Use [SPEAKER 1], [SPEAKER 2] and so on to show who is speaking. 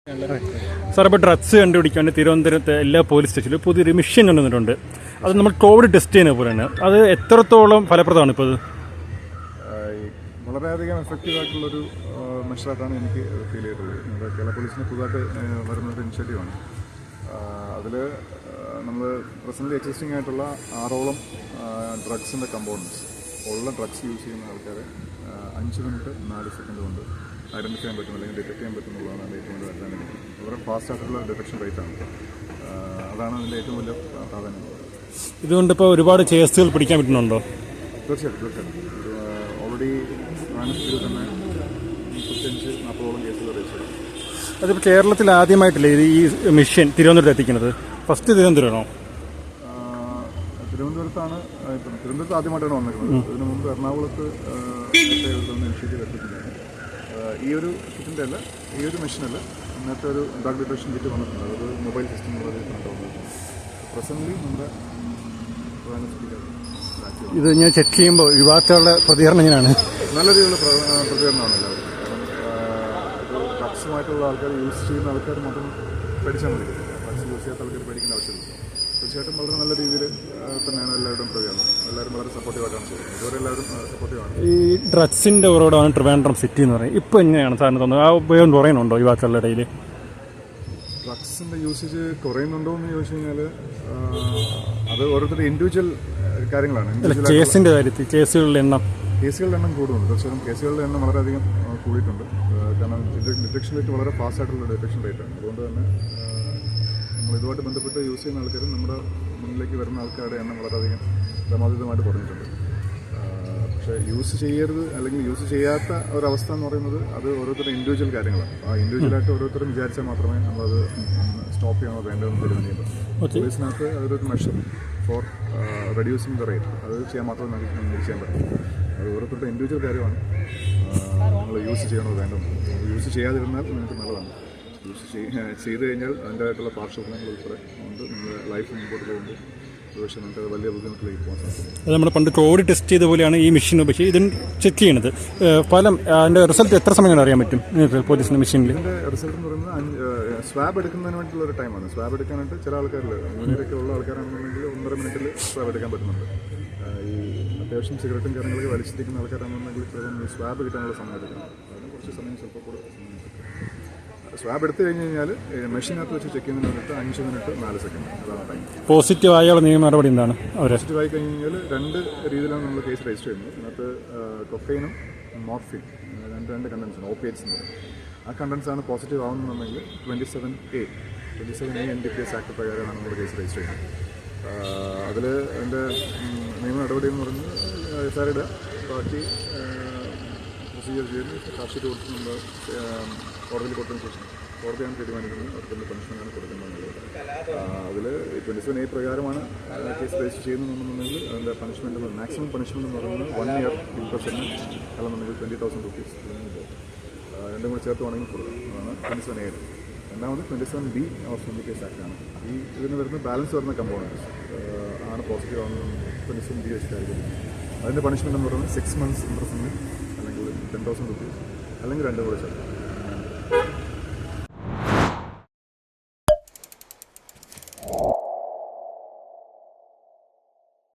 [SPEAKER 1] Sir, ഇപ്പോൾ drugs കണ്ടുപിടിക്കാൻ വേണ്ടി തിരുവനന്തപുരത്തെ എല്ലാ പോലീസ് സ്റ്റേഷനിലും പുതിയൊരു മെഷീൻ കൊണ്ടുവന്നിട്ടുണ്ട്. അത് നമ്മൾ കോവിഡ് ടെസ്റ്റ് ചെയ്യുന്ന പോലെയാണ്. അത് എത്രത്തോളം ഫലപ്രദമാണ് ഇപ്പോൾ?
[SPEAKER 2] വളരെയധികം എഫക്റ്റീവ് ആയിട്ടുള്ളൊരു മെഷറായിട്ടാണ് എനിക്ക് ഫീൽ ചെയ്തിട്ടുള്ളത്. നമ്മുടെ കേരള പോലീസിന് പുതുതായിട്ട് വരുന്നൊരു ഇനിഷ്യേറ്റീവാണ്. അതിൽ നമ്മൾ പ്രസൻ്റ്ലി എക്സിസ്റ്റിംഗ് ആയിട്ടുള്ള 6ഓളം ഡ്രഗ്സിൻ്റെ കമ്പോണൻസ് ഉള്ള ഡ്രഗ്സ് യൂസ് ചെയ്യുന്ന ആൾക്കാരെ 5 മിനിറ്റ് 4 സെക്കൻഡ് കൊണ്ട് ഐഡൻറ്റിഫൈ ചെയ്യാൻ പറ്റും, അല്ലെങ്കിൽ ഡിറ്റക്ട് ചെയ്യാൻ പറ്റുന്നുള്ളതാണ് അതിൻ്റെ ഏറ്റവും വലിയ അഡ്വാൻറ്റേജ്. വളരെ ഫാസ്റ്റ് ആയിട്ടുള്ള ഡിറ്റക്ഷൻ റേറ്റാണ്. അതാണ് അതിൻ്റെ ഏറ്റവും വലിയ പ്രാധാന്യം.
[SPEAKER 1] ഇതുകൊണ്ടിപ്പോൾ ഒരുപാട് കേസുകൾ പിടിക്കാൻ പറ്റുന്നുണ്ടോ?
[SPEAKER 2] തീർച്ചയായിട്ടും. ഓൾറെഡി ട്രാൻസ്ഫിൽ തന്നെ 35-40ഓളം കേസുകൾ രജിസ്റ്റർ ചെയ്തു.
[SPEAKER 1] അതിപ്പോൾ കേരളത്തിൽ ആദ്യമായിട്ടില്ലേ ഇത് ഈ മെഷീൻ തിരുവനന്തപുരത്ത് എത്തിക്കുന്നത്? ഫസ്റ്റ് തിരുവനന്തപുരമാണോ? തിരുവനന്തപുരത്ത് ആദ്യമായിട്ടാണ് വന്നിരിക്കുന്നത്. ഇതിനു മുമ്പ് എറണാകുളത്ത് ഇനിഷ്യേറ്റീവ് എത്തിയിട്ടുണ്ട്. ഈ ഒരു കിറ്റിൻ്റെ അല്ല, ഈ ഒരു മെഷീനല്ല, ഇന്നത്തെ ഒരു ഡ്രഗ് ഡിറ്റക്ഷൻ കിറ്റ് വന്നിട്ടുണ്ട്. അതൊരു മൊബൈൽ സിസ്റ്റം പ്രസൻ്റ്ലി നമ്മുടെ ഇത് ഞാൻ ചെക്ക് ചെയ്യുമ്പോൾ യുവാക്കളുടെ പ്രതികരണം എങ്ങനെയാണ്?
[SPEAKER 2] നല്ല രീതിയിലുള്ള പ്രതികരണമാണ് എല്ലാവരും. കാരണം ഇത് ഡ്രഗ്സുമായിട്ടുള്ള ആൾക്കാർ യൂസ് ചെയ്യുന്ന ആൾക്കാർ മാത്രം പേടിച്ചാൽ മതി. ഡ്രഗ്സ് യൂസ് ചെയ്യാത്ത ആൾക്കാർ പേടിക്കേണ്ട ആവശ്യമില്ല. തീർച്ചയായിട്ടും വളരെ നല്ല രീതിയിൽ തന്നെയാണ് എല്ലാവരുടെയും പ്രതികരണം. എല്ലാവരും വളരെ സപ്പോർട്ടീവായിട്ടാണ് ചെയ്യുന്നത്. ഇതുവരെ എല്ലാവരും സപ്പോർട്ടീവാണ്.
[SPEAKER 1] ഈ ഡ്രഗ്സിൻ്റെ ഉറവിടമാണ് ട്രിവാൻഡ്രം സിറ്റി എന്ന് പറയുന്നത്. ഇപ്പോൾ എങ്ങനെയാണ് സാറിന് തോന്നുന്നത്? ആ ഉപയോഗം കുറയുന്നുണ്ടോ യുവാക്കളുടെ ഇടയിൽ?
[SPEAKER 2] ഡ്രഗ്സിൻ്റെ യൂസേജ് കുറയുന്നുണ്ടോ എന്ന് ചോദിച്ചു കഴിഞ്ഞാൽ അത് ഓരോരുത്തരുടെ ഇൻഡിവിജ്വൽ കാര്യങ്ങളാണ്.
[SPEAKER 1] കേസിൻ്റെ കാര്യത്തിൽ കേസുകളുടെ എണ്ണം
[SPEAKER 2] കൂടുന്നുണ്ട്. തീർച്ചയായും കേസുകളുടെ എണ്ണം വളരെയധികം കൂടിയിട്ടുണ്ട്. കാരണം ഡിറ്റക്ഷൻ റേറ്റ് വളരെ ഫാസ്റ്റ് ആയിട്ടുള്ള ഡിറ്റക്ഷൻ റേറ്റാണ്. അതുകൊണ്ട് തന്നെ നമ്മൾ ഇതുമായിട്ട് ബന്ധപ്പെട്ട് യൂസ് ചെയ്യുന്ന ആൾക്കാരും നമ്മുടെ മുന്നിലേക്ക് വരുന്ന ആൾക്കാരുടെ എണ്ണം വളരെയധികം ക്രമാതീതമായിട്ട് കുറഞ്ഞിട്ടുണ്ട്. പക്ഷേ യൂസ് ചെയ്യരുത് അല്ലെങ്കിൽ യൂസ് ചെയ്യാത്ത ഒരവസ്ഥ എന്ന് പറയുന്നത് അത് ഓരോരുത്തരുടെ ഇൻഡിവിജ്വൽ കാര്യങ്ങളാണ്. ആ ഇൻഡിവിജ്വലായിട്ട് ഓരോരുത്തരും വിചാരിച്ചാൽ മാത്രമേ നമ്മളത് സ്റ്റോപ്പ് ചെയ്യണോ വേണ്ടതെന്ന് തീരുമാനിക്കാൻ പറ്റും. പോലീസിനകത്ത് അതൊരു measure four reducing the rate അത് ചെയ്യാൻ മാത്രമേ നമുക്ക് ചെയ്യാൻ പറ്റും. അത് ഓരോരുത്തരുടെ ഇൻഡിവിജ്വൽ കാര്യമാണ്. നമ്മൾ യൂസ് ചെയ്യണോ വേണ്ടോ. യൂസ് ചെയ്യാതിരുന്നാൽ നിങ്ങൾക്ക് നല്ലതാണ്. യൂസ് ചെയ്ത് കഴിഞ്ഞാൽ അതിൻ്റെതായിട്ടുള്ള പാർശ്വഫലങ്ങൾ ഉൾപ്പെടെ കൊണ്ട് നിങ്ങളുടെ ലൈഫ് മുമ്പോട്ട് പോകുമ്പോൾ പക്ഷേ നമുക്ക് അത് വലിയ ബുദ്ധിമുട്ടിലേക്ക് പോകാൻ സാധിക്കും.
[SPEAKER 1] അത് നമ്മൾ പണ്ട് കോവിഡ് ടെസ്റ്റ് ചെയ്ത പോലെയാണ് ഈ മെഷീൻ. പക്ഷേ ഇതിന് ചെക്ക് ചെയ്യണത് ഫലം അതിൻ്റെ റിസൾട്ട് എത്ര സമയം കൊണ്ട് അറിയാൻ പറ്റും പോലീസിൻ്റെ മെഷീനിൽ?
[SPEAKER 2] ഇതിൻ്റെ റിസൾട്ട് എന്ന് പറയുന്നത് സ്വാബ് എടുക്കുന്നതിന് വേണ്ടിയിട്ടുള്ള ഒരു ടൈമാണ്. സ്വാബ് എടുക്കാനായിട്ട് ചില ആൾക്കാരിൽ അങ്ങനെയൊക്കെ ഉള്ള ആൾക്കാരാണെന്നുണ്ടെങ്കിൽ 1.5 മിനിറ്റിൽ സ്വാബ് എടുക്കാൻ പറ്റുന്നുണ്ട്. ഈ അത്യാവശ്യം സിഗരറ്റും കാര്യങ്ങളൊക്കെ വലിച്ചിരിക്കുന്ന ആൾക്കാരാണെന്നുണ്ടെങ്കിൽ ചിലപ്പോൾ സ്വാബ് കിട്ടാനുള്ള സമയം എടുക്കണം. അതിന് കുറച്ച് സമയം ചിലപ്പോൾ കൂടെ സ്വാബ് എടുത്തു കഴിഞ്ഞ് കഴിഞ്ഞാൽ മെഷീനകത്ത് വെച്ച് ചെക്ക് ചെയ്യുന്നതിന് വേണ്ടിയിട്ട് 5 മിനിറ്റ് 4 സെക്കൻഡ് അതാണ് ടൈം.
[SPEAKER 1] പോസിറ്റീവ് ആയുള്ള നിയമ നടപടി എന്താണ്?
[SPEAKER 2] പോസിറ്റീവ് ആയി കഴിഞ്ഞ് കഴിഞ്ഞാൽ 2 രീതിയിലാണ് നമ്മൾ കേസ് രജിസ്റ്റർ ചെയ്യുന്നത്. അതിനകത്ത് കൊക്കൈനും മോർഫിൻ രണ്ട് കണ്ടൻസാണ്, ഓപ്പിയേറ്റ്സ് എന്ന് പറയുന്നത്. ആ കണ്ടൻസാണ് പോസിറ്റീവ് ആവുന്നുണ്ടെങ്കിൽ 27A NDPS ആക്ട് പ്രകാരമാണ് നമ്മൾ കേസ് രജിസ്റ്റർ ചെയ്യുന്നത്. അതിൽ അതിൻ്റെ നിയമ നടപടി എന്ന് പറയുന്നത് SR ഇടുക, ബാക്കി പ്രൊസീജിയർ ചെയ്ത് ചാർജ് ഷീറ്റ് കൊടുത്ത് നമ്മൾ കോടതിയിൽ കൊടുത്തതിന് ശേഷം കോടതിയാണ് തീരുമാനിക്കുന്നത് അവർക്ക് എന്ത് പണിഷ്മെൻറ്റാണ് കൊടുക്കുന്നതെന്നുള്ളത്. അതിൽ 27A പ്രകാരമാണ് കേസ് രജിസ്റ്റർ ചെയ്യുന്നുണ്ടെന്നുണ്ടെങ്കിൽ അതിൻ്റെ പണിഷ്മെൻറ്റ് മാക്സിമം പണിഷ്മെൻറ്റ് എന്ന് പറയുന്നത് 1 ഇയർ ഇംപ്രഷന് അല്ലെന്നുണ്ടെങ്കിൽ 20,000 rupees രണ്ടും കൂടി ചേർത്ത് വേണമെങ്കിൽ കൊടുക്കും. അതാണ് 27A. രണ്ടാമത് 27B ഓഫ് NDPS ആക്ടാണ്. ഇതിന് വരുന്ന ബാലൻസ് വരുന്ന കമ്പോണൻസ് ആണ് പോസിറ്റീവ് ആവുന്നത് 27B വെച്ചിട്ടായിരിക്കും. അതിൻ്റെ പണിഷ്മെൻറ്റ് എന്ന് പറയുന്നത് 6 months ഇംപ്രഷന് അല്ലെങ്കിൽ 10,000 rupees അല്ലെങ്കിൽ 2 കൂടെ ചേർക്കും.